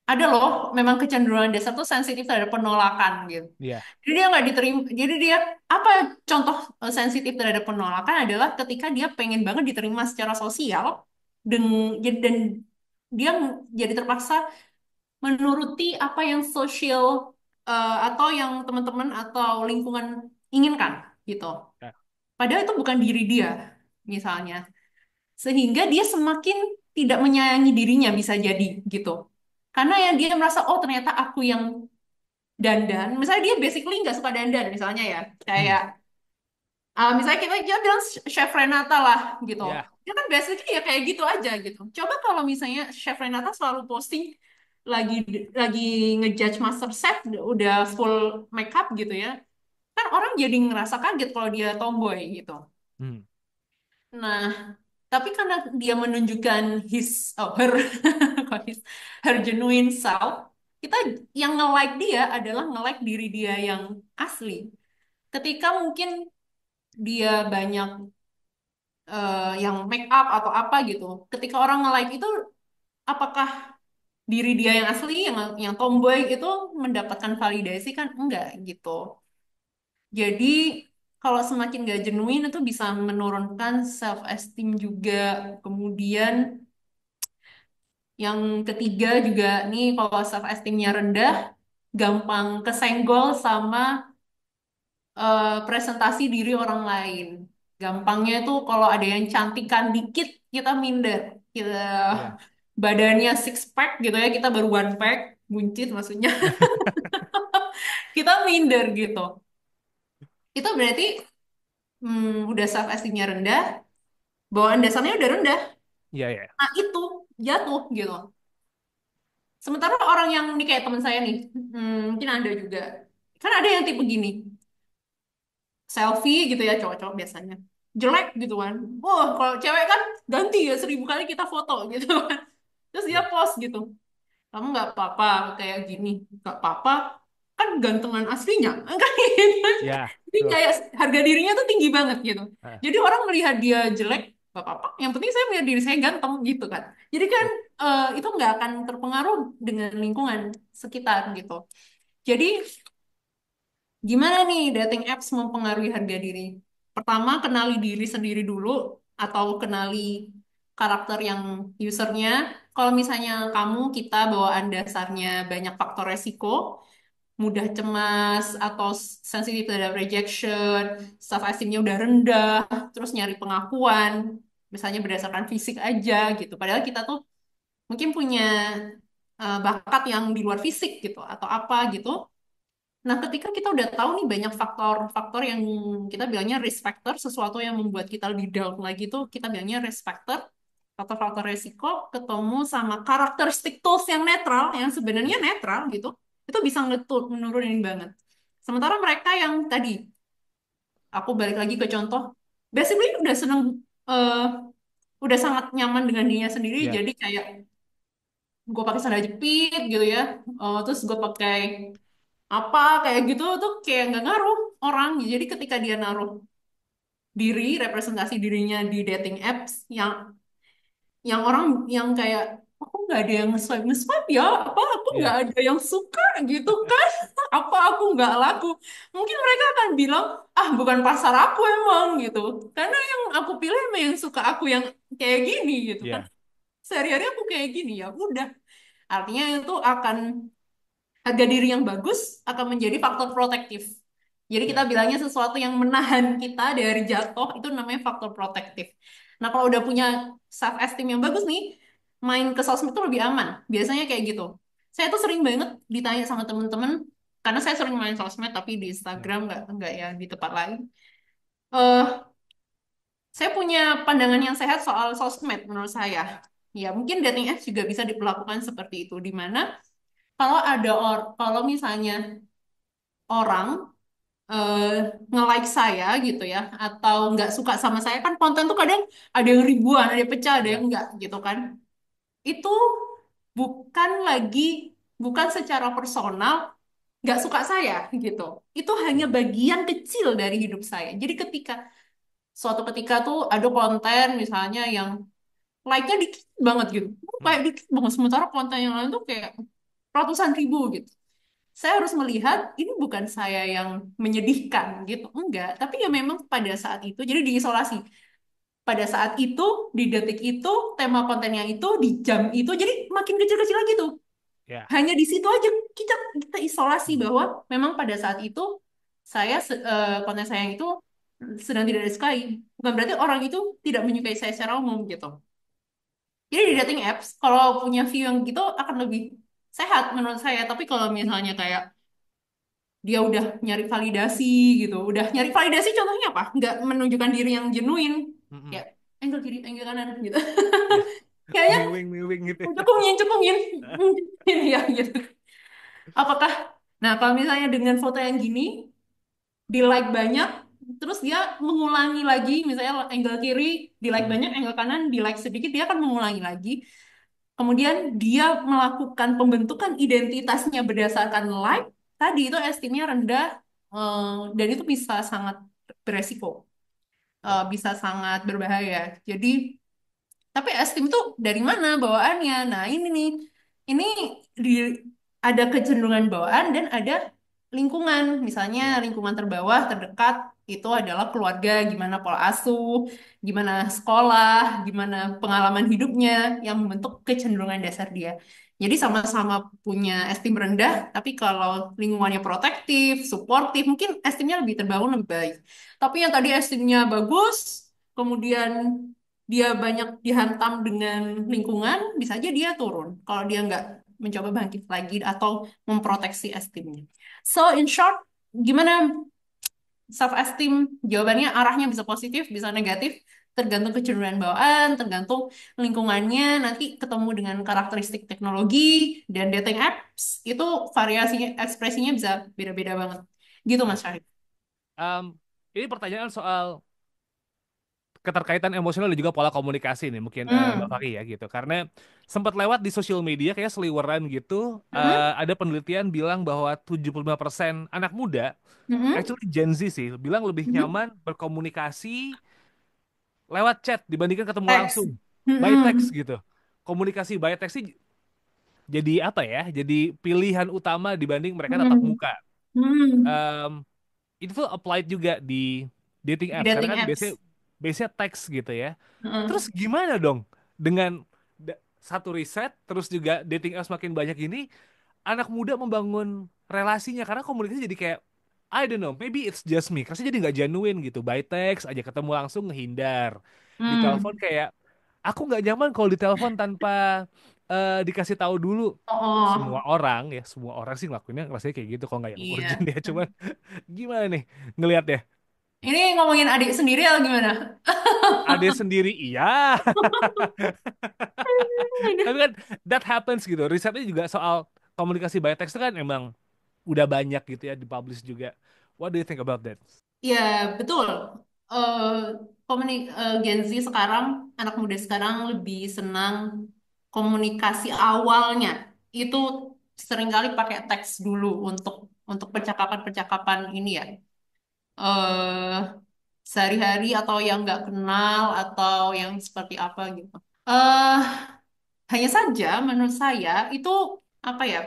ada loh memang kecenderungan dasar tuh sensitif terhadap penolakan gitu. ya, Jadi dia nggak diterima. Jadi dia apa contoh sensitif terhadap penolakan adalah ketika dia pengen banget diterima secara sosial dan dia jadi terpaksa menuruti apa yang sosial atau yang teman-teman atau lingkungan inginkan gitu. ya, Padahal itu bukan diri dia misalnya. Sehingga dia semakin tidak menyayangi dirinya bisa jadi gitu. Karena yang dia merasa oh ternyata aku yang dandan. Misalnya dia basically nggak suka dandan misalnya ya. hmm, Kayak misalnya kita bilang Chef Renata lah gitu. ya, Dia kan basically ya kayak gitu aja gitu. Coba kalau misalnya Chef Renata selalu posting lagi lagi ngejudge Master Chef udah full makeup gitu ya. Kan orang jadi ngerasa kaget kalau dia tomboy gitu. hmm, Nah, tapi karena dia menunjukkan her kok her genuine self, kita yang nge-like dia adalah nge-like diri dia yang asli. Ketika mungkin dia banyak yang make up atau apa gitu. Ketika orang nge-like itu, apakah diri dia yang asli, yang tomboy itu mendapatkan validasi kan? Enggak gitu. Jadi kalau semakin gak genuine itu bisa menurunkan self esteem juga. Kemudian yang ketiga juga nih kalau self esteemnya rendah, gampang kesenggol sama presentasi diri orang lain. Gampangnya itu kalau ada yang cantikan dikit, kita minder. Kita ya, badannya six pack gitu ya, kita baru one pack, buncit maksudnya. Kita minder gitu. Itu berarti udah self esteemnya rendah, bawaan dasarnya udah rendah. ya, ya, Nah itu jatuh gitu. Sementara orang yang ini kayak teman saya nih, mungkin ada juga. Kan ada yang tipe gini, selfie gitu ya cowok-cowok biasanya. Jelek gitu kan. Wah, kalau cewek kan ganti ya 1.000 kali kita foto gitu kan. Terus dia ya, post gitu. Kamu nggak apa-apa kayak gini. Nggak apa-apa. Kan gantengan aslinya. Kan gitu. ya, Jadi tuh, kayak harga dirinya tuh tinggi banget gitu. ah, Jadi orang melihat dia jelek, nggak apa-apa. Yang penting saya melihat diri saya ganteng gitu kan. Jadi kan tuh, itu nggak akan terpengaruh dengan lingkungan sekitar gitu. Jadi gimana nih dating apps mempengaruhi harga diri? Pertama, kenali diri sendiri dulu atau kenali karakter yang usernya. Kalau misalnya kamu, kita bawaan dasarnya banyak faktor resiko, mudah cemas atau sensitif terhadap rejection, self-esteemnya udah rendah, terus nyari pengakuan, misalnya berdasarkan fisik aja gitu. Padahal kita tuh mungkin punya bakat yang di luar fisik gitu atau apa gitu. Nah, ketika kita udah tahu nih banyak faktor-faktor yang kita bilangnya risk factor, sesuatu yang membuat kita lebih down lagi tuh kita bilangnya risk factor, faktor-faktor resiko, ketemu sama karakteristik tools yang netral, yang sebenarnya netral gitu, itu bisa menurunin banget. Sementara mereka yang tadi, aku balik lagi ke contoh, basically udah seneng, eh, udah sangat nyaman dengan dirinya sendiri, ya, jadi kayak gue pakai sandal jepit gitu ya, terus gue pakai apa kayak gitu tuh kayak nggak ngaruh orang. Jadi ketika dia naruh diri representasi dirinya di dating apps yang orang yang kayak aku nggak ada yang nge-swipe ya apa aku nggak ya, ada yang suka gitu kan. Apa aku nggak laku? Mungkin mereka akan bilang, ah bukan pasar aku emang gitu. Karena yang aku pilih emang yang suka aku yang kayak gini gitu kan. Ya, Sehari-hari aku kayak gini ya udah. Artinya itu akan harga diri yang bagus akan menjadi faktor protektif. Jadi kita ya, bilangnya sesuatu yang menahan kita dari jatuh itu namanya faktor protektif. Nah, kalau udah punya self esteem yang bagus nih, main ke sosmed itu lebih aman. Biasanya kayak gitu. Saya tuh sering banget ditanya sama temen-temen karena saya sering main sosmed tapi di ya. Instagram nggak ya di tempat lain. Eh, saya punya pandangan yang sehat soal sosmed menurut saya. Ya, mungkin dating apps juga bisa diperlakukan seperti itu, di mana kalau misalnya orang eh, nge-like saya gitu ya atau nggak suka sama saya kan konten tuh kadang ada yang ribuan ada yang pecah ada yang Ya. enggak gitu kan itu bukan lagi bukan secara personal nggak suka saya gitu itu hanya Ya. bagian kecil dari hidup saya jadi suatu ketika tuh ada konten misalnya yang like-nya dikit banget gitu Hmm. kayak dikit banget sementara konten yang lain tuh kayak ratusan ribu gitu saya harus melihat ini bukan saya yang menyedihkan gitu, enggak. Tapi ya memang pada saat itu, jadi diisolasi. Pada saat itu, di detik itu, tema kontennya itu, di jam itu, jadi makin kecil-kecil lagi tuh. Ya. Hanya di situ aja kita isolasi Hmm. bahwa memang pada saat itu konten saya yang itu sedang tidak disukai. Bukan berarti orang itu tidak menyukai saya secara umum gitu. Jadi di Ya. dating apps, kalau punya view yang gitu akan lebih sehat menurut saya. Tapi kalau misalnya kayak dia udah nyari validasi gitu. Udah nyari validasi contohnya apa? Nggak menunjukkan diri yang genuine. Mm-mm. Kayak angle kiri, angle kanan gitu. Ya. Kayaknya Miwing gitu. cukupin, cukupin. Ya gitu. Apakah, nah kalau misalnya dengan foto yang gini, di like banyak, terus dia mengulangi lagi, misalnya angle kiri, di like Hmm. banyak, angle kanan, di like sedikit, dia akan mengulangi lagi. Kemudian dia melakukan pembentukan identitasnya berdasarkan like, tadi itu estimnya rendah, dan itu bisa sangat beresiko, Ya. bisa sangat berbahaya. Jadi, tapi esteem itu dari mana bawaannya? Nah, ini nih, ini di, ada kecenderungan bawaan dan ada lingkungan. Misalnya Ya. lingkungan terbawah, terdekat, itu adalah keluarga, gimana pola asuh, gimana sekolah, gimana pengalaman hidupnya yang membentuk kecenderungan dasar dia. Jadi sama-sama punya esteem rendah, tapi kalau lingkungannya protektif, suportif, mungkin esteemnya lebih terbangun lebih baik. Tapi yang tadi esteemnya bagus, kemudian dia banyak dihantam dengan lingkungan, bisa aja dia turun kalau dia nggak mencoba bangkit lagi atau memproteksi esteemnya. So in short, gimana self esteem? Jawabannya arahnya bisa positif, bisa negatif, tergantung kecenderungan bawaan, tergantung lingkungannya, nanti ketemu dengan karakteristik teknologi dan dating apps, itu variasinya, ekspresinya bisa beda-beda banget. Gitu Mas Ya. Syarif. Em, ini pertanyaan soal keterkaitan emosional dan juga pola komunikasi nih mungkin Mbak Hmm. Faki ya gitu karena sempat lewat di sosial media kayak seliweran gitu Hmm. ada penelitian bilang bahwa 75% anak muda Hmm. actually Gen Z sih bilang lebih Hmm. nyaman berkomunikasi lewat chat dibandingkan ketemu Teks. langsung by text Hmm. gitu komunikasi by text sih jadi apa ya jadi pilihan utama dibanding mereka tatap Hmm. muka. Hmm. Em, itu tuh applied juga di dating Di apps karena dating kan biasanya apps. biasanya teks gitu ya. Terus Heeh. gimana dong dengan satu riset terus juga dating apps makin banyak ini anak muda membangun relasinya karena komunikasi jadi kayak I don't know, maybe it's just me. Rasanya jadi nggak genuine gitu. By text aja ketemu langsung ngehindar. Di telepon Hmm. kayak aku nggak nyaman kalau di telepon tanpa dikasih tahu dulu. Semua Oh, orang ya, semua orang sih ngelakuinnya rasanya kayak gitu kalau nggak yang urgent iya. ya. Cuman gimana nih ngelihatnya? Ini ngomongin adik sendiri atau gimana? Ade sendiri iya, tapi kan that happens gitu. Risetnya juga soal komunikasi by text itu kan emang udah banyak gitu ya dipublish juga. What do you think about that? Ya, betul. Eh Gen Z sekarang, anak muda sekarang lebih senang komunikasi awalnya. Itu seringkali pakai teks dulu untuk percakapan-percakapan ini ya. Eh Sehari-hari atau yang nggak kenal atau yang seperti apa gitu. Hanya saja menurut saya itu apa ya?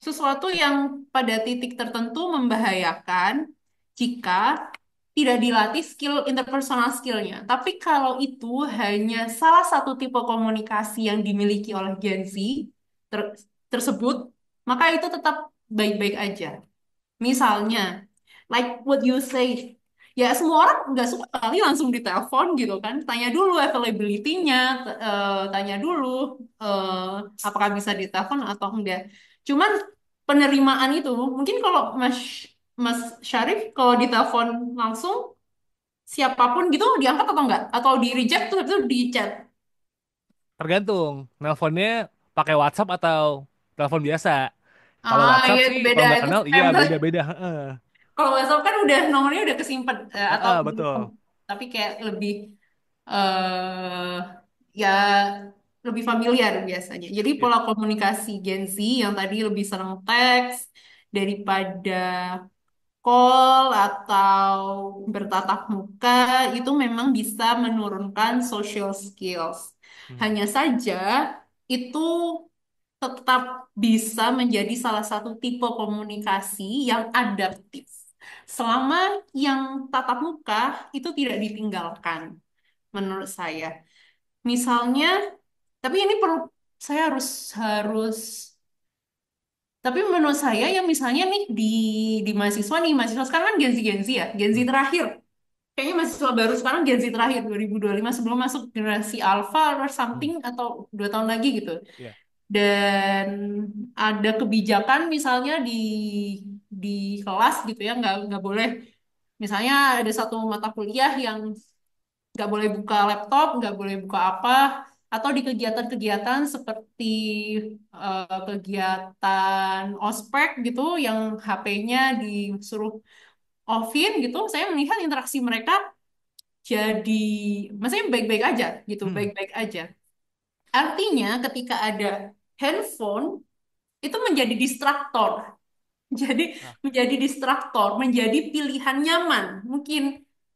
Sesuatu yang pada titik tertentu membahayakan jika tidak dilatih skill interpersonal skillnya. Tapi kalau itu hanya salah satu tipe komunikasi yang dimiliki oleh Gen Z ter- tersebut, maka itu tetap baik-baik aja. Misalnya, like what you say, ya semua orang nggak suka kali langsung ditelepon gitu kan. Tanya dulu availability-nya, tanya dulu eh, apakah bisa ditelepon atau enggak. Cuman penerimaan itu, mungkin kalau Mas Mas Syarif kalau ditelepon langsung siapapun gitu diangkat atau enggak? Atau di reject tuh itu di chat. Tergantung, nelponnya pakai WhatsApp atau telepon biasa. Kalau Ah, WhatsApp iya sih, kalau beda nggak itu kenal, iya spam. beda-beda. Heeh. Kalau WhatsApp kan udah nomornya udah kesimpan atau Betul. tapi kayak lebih eh ya lebih familiar biasanya. Jadi Ya. pola komunikasi Gen Z yang tadi lebih senang teks daripada call atau bertatap muka itu memang bisa menurunkan social skills. Mhm. Hanya saja itu tetap bisa menjadi salah satu tipe komunikasi yang adaptif. Selama yang tatap muka itu tidak ditinggalkan, menurut saya. Misalnya, tapi ini perlu saya harus tapi menurut saya yang misalnya nih di mahasiswa nih, mahasiswa sekarang kan Gen Z ya, Gen Z Hmm. terakhir. Kayaknya mahasiswa baru sekarang Gen Z terakhir 2025 sebelum masuk generasi Alpha or Hmm. something atau 2 tahun lagi gitu. Ya. Dan ada kebijakan misalnya di kelas gitu ya, nggak boleh misalnya ada satu mata kuliah yang nggak boleh buka laptop, nggak boleh buka apa, atau di kegiatan-kegiatan seperti kegiatan ospek gitu, yang HP-nya disuruh offin gitu, saya melihat interaksi mereka jadi, maksudnya baik-baik aja gitu, Hmm. baik-baik aja. Artinya ketika ada handphone, itu menjadi distraktor. Jadi Ah. menjadi distraktor, menjadi pilihan nyaman. Mungkin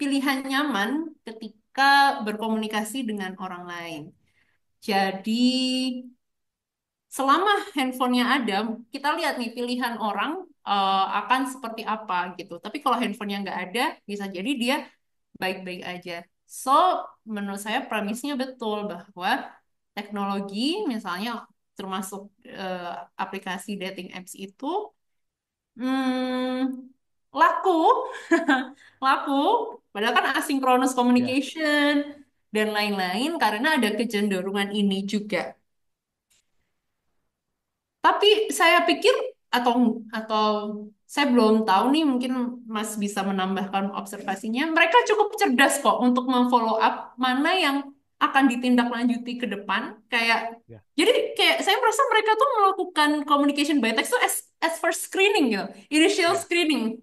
pilihan nyaman ketika berkomunikasi dengan orang lain. Jadi selama handphonenya ada, kita lihat nih pilihan orang akan seperti apa gitu. Tapi kalau handphonenya nggak ada, bisa jadi dia baik-baik aja. So, menurut saya premisnya betul bahwa teknologi, misalnya termasuk eh, aplikasi dating apps itu Hmm, laku, laku. Padahal kan asynchronous Ya. communication dan lain-lain karena ada kecenderungan ini juga. Tapi saya pikir atau saya belum tahu nih, mungkin Mas bisa menambahkan observasinya. Mereka cukup cerdas kok untuk memfollow up mana yang akan ditindaklanjuti ke depan. Ya. Jadi kayak saya merasa mereka tuh melakukan communication by text tuh as first screening gitu, initial Ya. screening.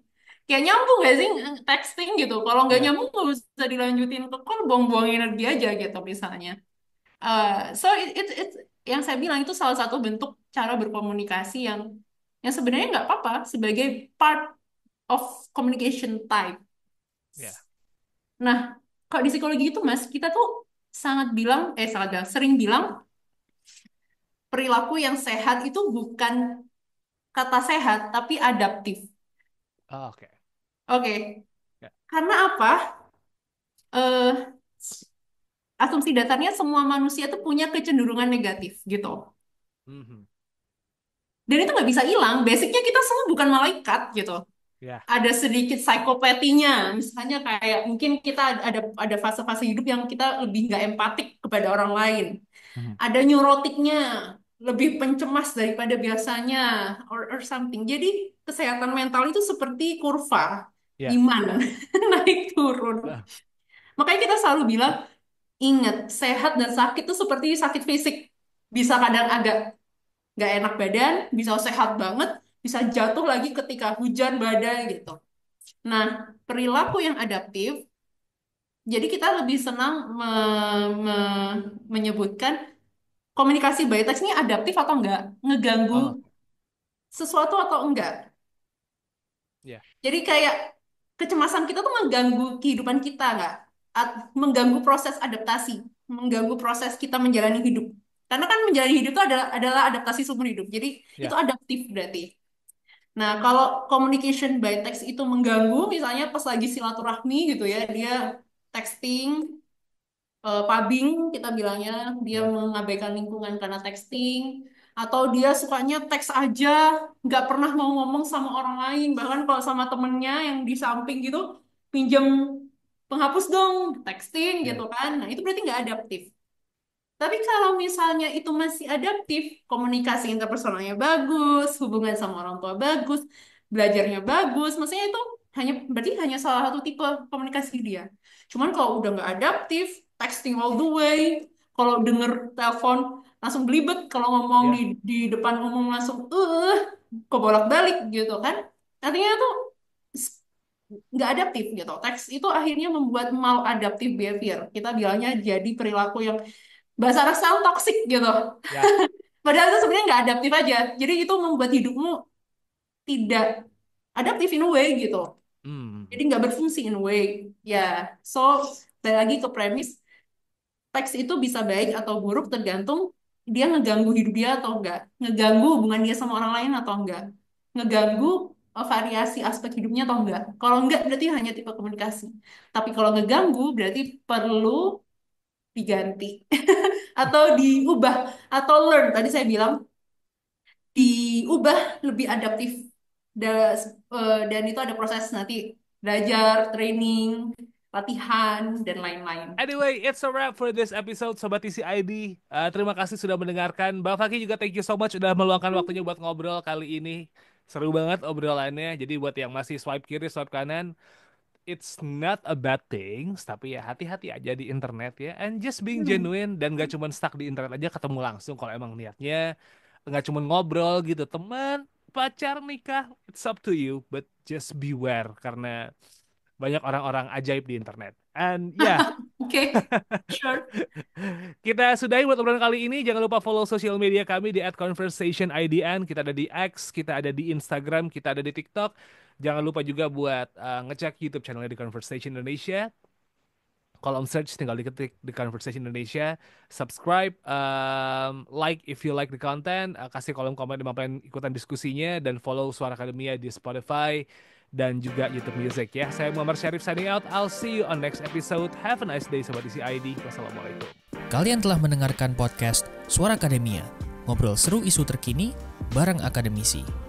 Kayak nyambung gak sih texting gitu. Kalau nggak Ya. nyambung nggak bisa dilanjutin ke call, buang-buang energi aja gitu misalnya. So yang saya bilang itu salah satu bentuk cara berkomunikasi yang sebenarnya nggak apa-apa sebagai part of communication type. Ya. Nah, kalau di psikologi itu Mas, kita tuh sangat bilang, sering bilang perilaku yang sehat itu bukan kata sehat, tapi adaptif. Ah, oke. Oke, Ya. karena apa? Eh, Asumsi dasarnya semua manusia tuh punya kecenderungan negatif gitu. Mhm. Dan itu nggak bisa hilang. Basicnya kita semua bukan malaikat gitu. Ya. Ada sedikit psikopatinya. Misalnya kayak mungkin kita ada fase-fase hidup yang kita lebih nggak empatik kepada orang lain. Mhm. Ada neurotiknya, lebih pencemas daripada biasanya, or something. Jadi kesehatan mental itu seperti kurva Ya. iman, naik turun. Ah. Makanya kita selalu bilang, ingat, sehat dan sakit itu seperti sakit fisik. Bisa kadang agak nggak enak badan, bisa sehat banget, bisa jatuh lagi ketika hujan badai gitu. Nah, perilaku yang adaptif, jadi kita lebih senang menyebutkan komunikasi by text ini adaptif atau enggak, ngeganggu Oh, oke. sesuatu atau enggak. Ya. Jadi kayak kecemasan kita tuh mengganggu kehidupan kita enggak? Mengganggu proses adaptasi, mengganggu proses kita menjalani hidup. Karena kan menjalani hidup itu adalah adaptasi seumur hidup. Jadi itu Ya, adaptif berarti. Nah, kalau communication by text itu mengganggu, misalnya pas lagi silaturahmi gitu ya, dia texting, pubbing kita bilangnya, dia ya, mengabaikan lingkungan karena texting, atau dia sukanya teks aja, nggak pernah mau ngomong sama orang lain, bahkan kalau sama temennya yang di samping gitu, pinjam penghapus dong, texting gitu ya, kan. Nah, itu berarti nggak adaptif. Tapi kalau misalnya itu masih adaptif, komunikasi interpersonalnya bagus, hubungan sama orang tua bagus, belajarnya bagus, maksudnya itu berarti hanya salah satu tipe komunikasi dia. Cuman kalau udah nggak adaptif, texting all the way, kalau denger telepon langsung belibet, kalau ngomong ya. di depan umum langsung kebolak-balik gitu kan. Artinya tuh s- nggak adaptif gitu. Teks itu akhirnya membuat maladaptive behavior. Kita bilangnya jadi perilaku yang bahasa Arab sekarang toxic gitu. Ya. Padahal itu sebenarnya nggak adaptif aja. Jadi itu membuat hidupmu tidak adaptif in a way gitu. Hmm. Jadi nggak berfungsi in a way. Ya, so balik lagi ke premis, teks itu bisa baik atau buruk tergantung dia ngeganggu hidup dia atau enggak. Ngeganggu hubungan dia sama orang lain atau enggak. Ngeganggu variasi aspek hidupnya atau enggak. Kalau enggak berarti hanya tipe komunikasi. Tapi kalau ngeganggu berarti perlu diganti atau diubah atau learn. Tadi saya bilang diubah lebih adaptif dan itu ada proses nanti belajar, training, latihan dan lain-lain. Anyway, it's a wrap for this episode Sobat Isi ID. Terima kasih sudah mendengarkan. Bang Faki juga thank you so much sudah meluangkan waktunya buat ngobrol kali ini. Seru banget obrolannya. Jadi buat yang masih swipe kiri, swipe kanan, it's not a bad thing, tapi ya hati-hati aja di internet ya. And just being Hmm. genuine dan gak cuma stuck di internet aja, ketemu langsung kalau emang niatnya nggak cuma ngobrol gitu. Teman, pacar, nikah, it's up to you, but just beware karena banyak orang-orang ajaib di internet. And ya, Oke, sure. kita sudahi buat obrolan kali ini. Jangan lupa follow sosial media kami di @conversationidn. Kita ada di X, kita ada di Instagram, kita ada di TikTok. Jangan lupa juga buat ngecek YouTube channelnya di Conversation Indonesia. Kolom search tinggal diketik di Conversation Indonesia. Subscribe, like if you like the content, kasih kolom komen sama pengen ikutan diskusinya, dan follow Suara Akademia di Spotify dan juga YouTube Music ya. Saya Muhammad Syarif signing out. I'll see you on next episode. Have a nice day Sobat Isi ID. Wassalamualaikum. Kalian telah mendengarkan podcast Suara Akademia, ngobrol seru isu terkini bareng akademisi.